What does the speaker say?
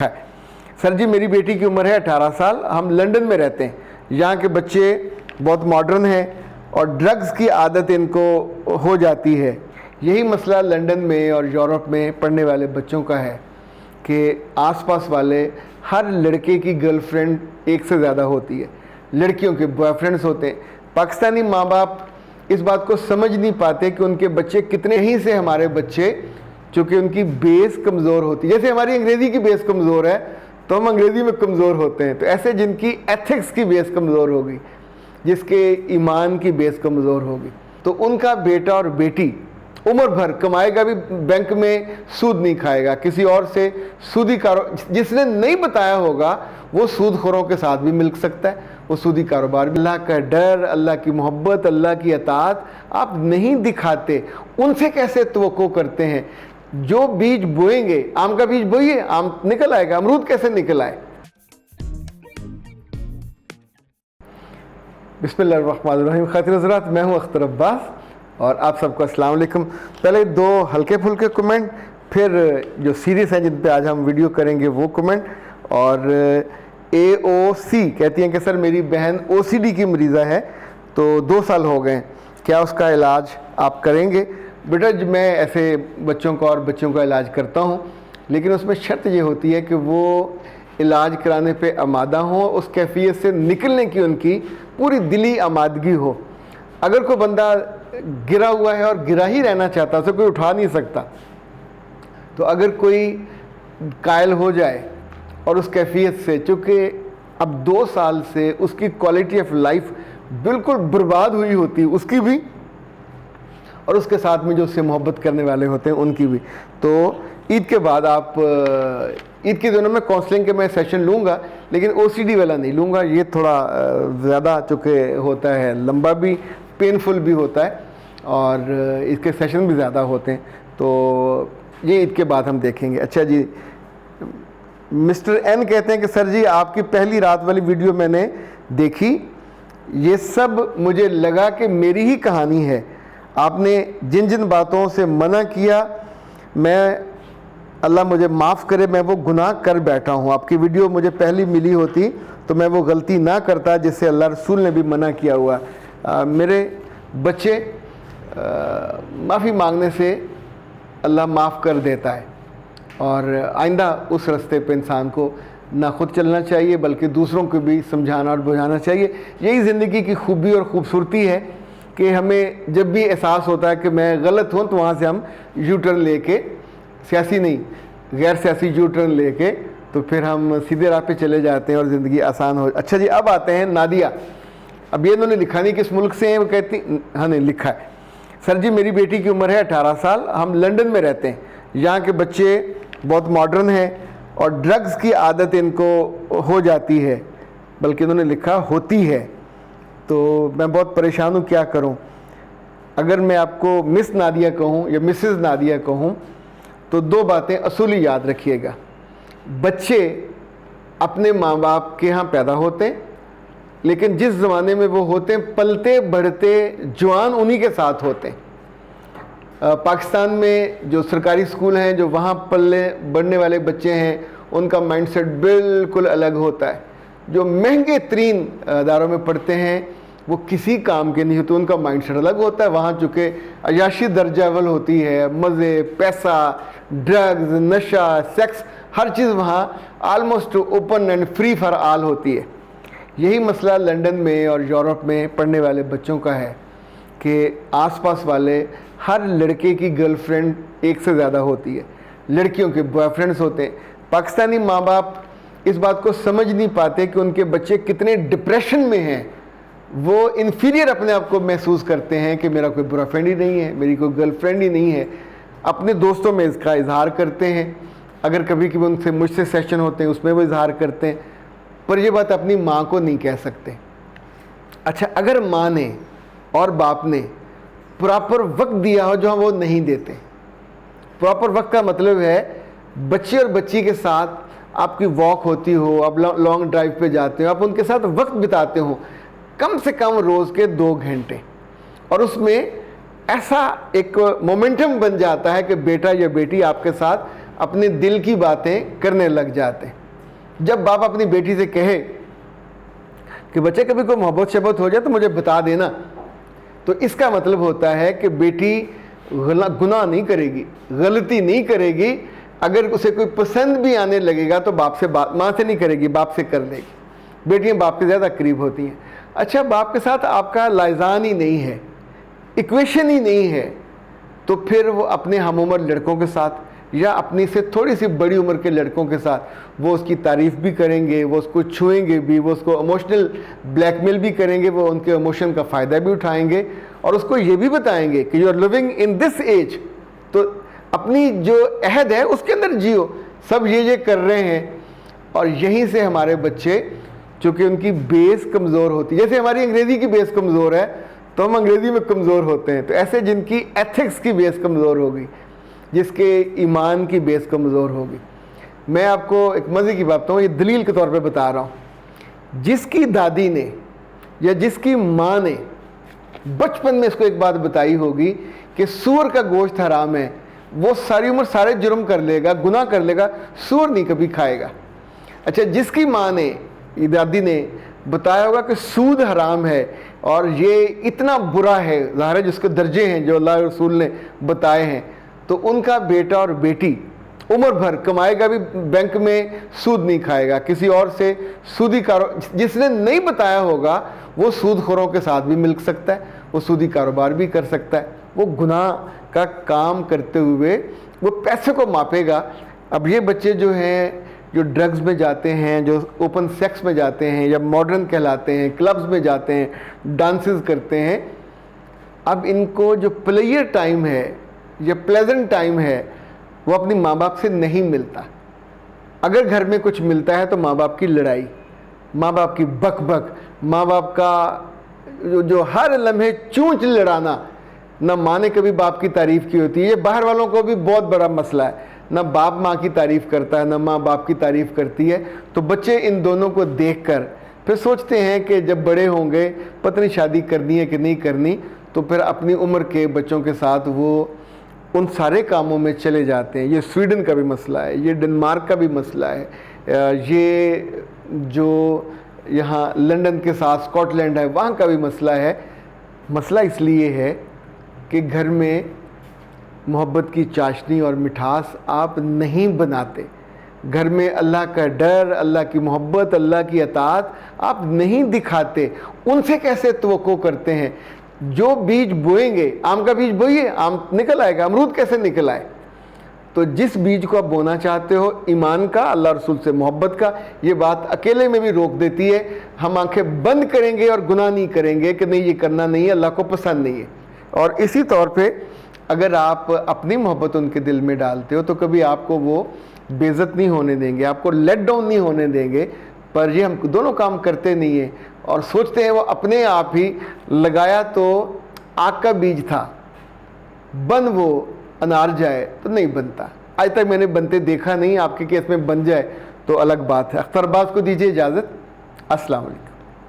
है। सर जी मेरी बेटी की उम्र है 18 साल, हम लंदन में रहते हैं। यहाँ के बच्चे बहुत मॉडर्न हैं और ड्रग्स की आदत इनको हो जाती है। यही मसला लंदन में और यूरोप में पढ़ने वाले बच्चों का है कि आसपास वाले हर लड़के की गर्लफ्रेंड एक से ज़्यादा होती है, लड़कियों के बॉयफ्रेंड्स होते हैं। पाकिस्तानी माँ बाप इस बात को समझ नहीं पाते कि उनके बच्चे कितने ही से हमारे बच्चे, चूँकि उनकी बेस कमज़ोर होती है, जैसे हमारी अंग्रेज़ी की बेस कमज़ोर है तो हम अंग्रेज़ी में कमज़ोर होते हैं, तो ऐसे जिनकी एथिक्स की बेस कमज़ोर होगी, जिसके ईमान की बेस कमज़ोर होगी, तो उनका बेटा और बेटी उम्र भर कमाएगा भी, बैंक में सूद नहीं खाएगा, किसी और से सूदी जिसने नहीं बताया होगा वो सूदखोरों के साथ भी मिल सकता है, वो सूदी कारोबार भी। अल्लाह का डर, अल्लाह की मोहब्बत, अल्लाह की अताअत आप नहीं दिखाते, उनसे कैसे तवक्को करते हैं? जो बीज बोएंगे, आम का बीज बोइए, आम निकल आएगा, अमरूद कैसे निकल आए? बिस्मिल्लाहिर्रहमानिर्रहीम। खातिर हज़रात, मैं हूँ अख्तर अब्बास और आप सबको अस्सलाम वालेकुम। पहले दो हल्के फुल्के कमेंट, फिर जो सीरीज़ हैं जिन पे आज हम वीडियो करेंगे वो कमेंट। और AOC कहती हैं कि सर मेरी बहन OCD की मरीज़ा है, तो 2 साल हो गए, क्या उसका इलाज आप करेंगे? बेटा मैं ऐसे बच्चों का और बच्चों का इलाज करता हूँ, लेकिन उसमें शर्त ये होती है कि वो इलाज कराने पे आमादा हो, उस कैफियत से निकलने की उनकी पूरी दिली आमादगी हो। अगर कोई बंदा गिरा हुआ है और गिरा ही रहना चाहता है, उसे कोई उठा नहीं सकता, तो अगर कोई कायल हो जाए और उस कैफियत से, चूँकि अब 2 साल से उसकी क्वालिटी ऑफ लाइफ बिल्कुल बर्बाद हुई होती है, उसकी भी और उसके साथ में जो उससे मोहब्बत करने वाले होते हैं उनकी भी। तो ईद के बाद आप, ईद के दिनों में काउंसलिंग के मैं सेशन लूँगा, लेकिन OCD वाला नहीं लूँगा, ये थोड़ा ज़्यादा चूँकि होता है, लंबा भी, पेनफुल भी होता है और इसके सेशन भी ज़्यादा होते हैं, तो ये ईद के बाद हम देखेंगे। अच्छा जी, मिस्टर N कहते हैं कि सर जी आपकी पहली रात वाली वीडियो मैंने देखी, ये सब मुझे लगा कि मेरी ही कहानी है। आपने जिन जिन बातों से मना किया, मैं, अल्लाह मुझे माफ़ करे, मैं वो गुनाह कर बैठा हूँ। आपकी वीडियो मुझे पहली मिली होती तो मैं वो गलती ना करता जिससे अल्लाह रसूल ने भी मना किया हुआ। मेरे बच्चे, माफ़ी मांगने से अल्लाह माफ़ कर देता है और आइंदा उस रास्ते पे इंसान को ना खुद चलना चाहिए बल्कि दूसरों को भी समझाना और बुझाना चाहिए। यही ज़िंदगी की खूबी और ख़ूबसूरती है कि हमें जब भी एहसास होता है कि मैं गलत हूँ, तो वहाँ से हम यू टर्न लेके, सियासी नहीं गैर सियासी यू टर्न लेके, तो फिर हम सीधे राह पे चले जाते हैं और ज़िंदगी आसान हो। अच्छा जी, अब आते हैं नादिया। अब ये इन्होंने लिखा नहीं किस मुल्क से हैं, वो कहती, हाँ नहीं लिखा है, सर जी मेरी बेटी की उम्र है 18 साल, हम लंदन में रहते हैं। यहाँ के बच्चे बहुत मॉडर्न हैं और ड्रग्स की आदत इनको हो जाती है, बल्कि इन्होंने लिखा होती है, तो मैं बहुत परेशान हूँ, क्या करूँ? अगर मैं आपको मिस नादिया कहूँ या मिसेस नादिया कहूँ, तो 2 बातें असूली याद रखिएगा। बच्चे अपने माँ बाप के यहाँ पैदा होते हैं, लेकिन जिस ज़माने में वो होते हैं, पलते बढ़ते जवान उन्हीं के साथ होते हैं। पाकिस्तान में जो सरकारी स्कूल हैं, जो वहाँ पलने बढ़ने वाले बच्चे हैं, उनका माइंडसेट बिल्कुल अलग होता है। जो महंगे तरीन अदारों में पढ़ते हैं वो किसी काम के नहीं होते, उनका माइंडसेट अलग होता है। वहाँ चूँकि अयाशी दर्जा अव्वल होती है, मज़े, पैसा, ड्रग्स, नशा, सेक्स, हर चीज़ वहाँ almost open and free for all होती है। यही मसला लंदन में और यूरोप में पढ़ने वाले बच्चों का है कि आसपास वाले हर लड़के की गर्लफ्रेंड एक से ज़्यादा होती है, लड़कियों के बॉयफ्रेंड्स होते हैं। पाकिस्तानी माँ बाप इस बात को समझ नहीं पाते कि उनके बच्चे कितने डिप्रेशन में हैं। वो इन्फीरियर अपने आप को महसूस करते हैं कि मेरा कोई बॉयफ्रेंड ही नहीं है, मेरी कोई गर्लफ्रेंड ही नहीं है। अपने दोस्तों में इसका इजहार करते हैं, अगर कभी कभी उनसे मुझसे सेशन होते हैं उसमें वो इजहार करते हैं, पर ये बात अपनी माँ को नहीं कह सकते। अच्छा, अगर माँ ने और बाप ने प्रॉपर वक्त दिया हो, जो वो नहीं देते। प्रॉपर वक्त का मतलब है बच्चे और बच्ची के साथ आपकी वॉक होती हो, आप लॉन्ग ड्राइव पे जाते हो, आप उनके साथ वक्त बिताते हो, कम से कम रोज़ के 2 घंटे, और उसमें ऐसा एक मोमेंटम बन जाता है कि बेटा या बेटी आपके साथ अपने दिल की बातें करने लग जाते हैं। जब बाप अपनी बेटी से कहे कि बच्चे कभी कोई मोहब्बत शब्बत हो जाए तो मुझे बता देना, तो इसका मतलब होता है कि बेटी गुनाह नहीं करेगी, गलती नहीं करेगी। अगर उसे कोई पसंद भी आने लगेगा तो बाप से बात, माँ से नहीं करेगी, बाप से कर लेगी। बेटियां बाप के ज़्यादा करीब होती हैं। अच्छा, बाप के साथ आपका लाइजान ही नहीं है, इक्वेशन ही नहीं है, तो फिर वो अपने हम उम्र लड़कों के साथ या अपनी से थोड़ी सी बड़ी उम्र के लड़कों के साथ वो उसकी तारीफ़ भी करेंगे, वो उसको छुएंगे भी, वो उसको इमोशनल ब्लैकमेल भी करेंगे, वो उनके इमोशन का फ़ायदा भी उठाएंगे और उसको ये भी बताएंगे कि you are living in this age, तो अपनी जो अहद है उसके अंदर जियो, सब ये कर रहे हैं। और यहीं से हमारे बच्चे, चूँकि उनकी बेस कमज़ोर होती है, जैसे हमारी अंग्रेज़ी की बेस कमज़ोर है तो हम अंग्रेज़ी में कमज़ोर होते हैं, तो ऐसे जिनकी एथिक्स की बेस कमज़ोर होगी, जिसके ईमान की बेस कमज़ोर होगी। मैं आपको एक मज़े की बात बताऊँ, ये दलील के तौर पे बता रहा हूँ। जिसकी दादी ने या जिसकी माँ ने बचपन में इसको एक बात बताई होगी कि सूअर का गोश्त हराम है, वो सारी उम्र सारे जुर्म कर लेगा, गुनाह कर लेगा, सूअर नहीं कभी खाएगा। अच्छा, जिसकी माँ ने, दादी ने बताया होगा कि सूद हराम है और ये इतना बुरा है, ज़ाहिर है जिसके दर्जे हैं जो अल्लाह रसूल ने बताए हैं, तो उनका बेटा और बेटी उम्र भर कमाएगा भी, बैंक में सूद नहीं खाएगा, किसी और से सूदी जिसने नहीं बताया होगा वो सूदखोरों के साथ भी मिल सकता है, वो सूदी कारोबार भी कर सकता है, वो गुनाह का काम करते हुए वो पैसे को मापेगा। अब ये बच्चे जो हैं, जो ड्रग्स में जाते हैं, जो ओपन सेक्स में जाते हैं या मॉडर्न कहलाते हैं, क्लब्स में जाते हैं, डांसेस करते हैं, अब इनको जो प्लेयर टाइम है या प्लेजेंट टाइम है वो अपनी माँ बाप से नहीं मिलता। अगर घर में कुछ मिलता है तो माँ बाप की लड़ाई, माँ बाप की बक, माँ बाप का जो हर लम्हे चूंच लड़ाना। ना माँ ने कभी बाप की तारीफ़ की होती है, ये बाहर वालों को भी बहुत बड़ा मसला है, ना बाप माँ की तारीफ़ करता है, ना माँ बाप की तारीफ़ करती है। तो बच्चे इन दोनों को देखकर फिर सोचते हैं कि जब बड़े होंगे पता नहीं शादी करनी है कि नहीं करनी, तो फिर अपनी उम्र के बच्चों के साथ वो उन सारे कामों में चले जाते हैं। ये स्वीडन का भी मसला है, ये डेनमार्क का भी मसला है, ये जो यहाँ लंदन के साथ स्कॉटलैंड है वहाँ का भी मसला है। मसला इसलिए है कि घर में मोहब्बत की चाशनी और मिठास आप नहीं बनाते, घर में अल्लाह का डर, अल्लाह की मोहब्बत, अल्लाह की अताअत आप नहीं दिखाते। उनसे कैसे तवक्को करते हैं? जो बीज बोएंगे, आम का बीज बोइए, आम निकल आएगा, अमरूद कैसे निकल आए? तो जिस बीज को आप बोना चाहते हो, ईमान का, अल्लाह रसूल से मोहब्बत का, ये बात अकेले में भी रोक देती है। हम आंखें बंद करेंगे और गुनाह नहीं करेंगे कि नहीं ये करना नहीं है, अल्लाह को पसंद नहीं है। और इसी तौर पे अगर आप अपनी मोहब्बत उनके दिल में डालते हो तो कभी आपको वो बेइज्जत नहीं होने देंगे, आपको लेट डाउन नहीं होने देंगे। पर ये हम दोनों काम करते नहीं हैं और सोचते हैं वो अपने आप ही लगाया तो आग का बीज था, बन वो अनार जाए तो नहीं बनता। आज तक मैंने बनते देखा नहीं, आपके केस में बन जाए तो अलग बात है। अख्तर अब्बास को दीजिए इजाज़त। अस्सलाम वालेकुम।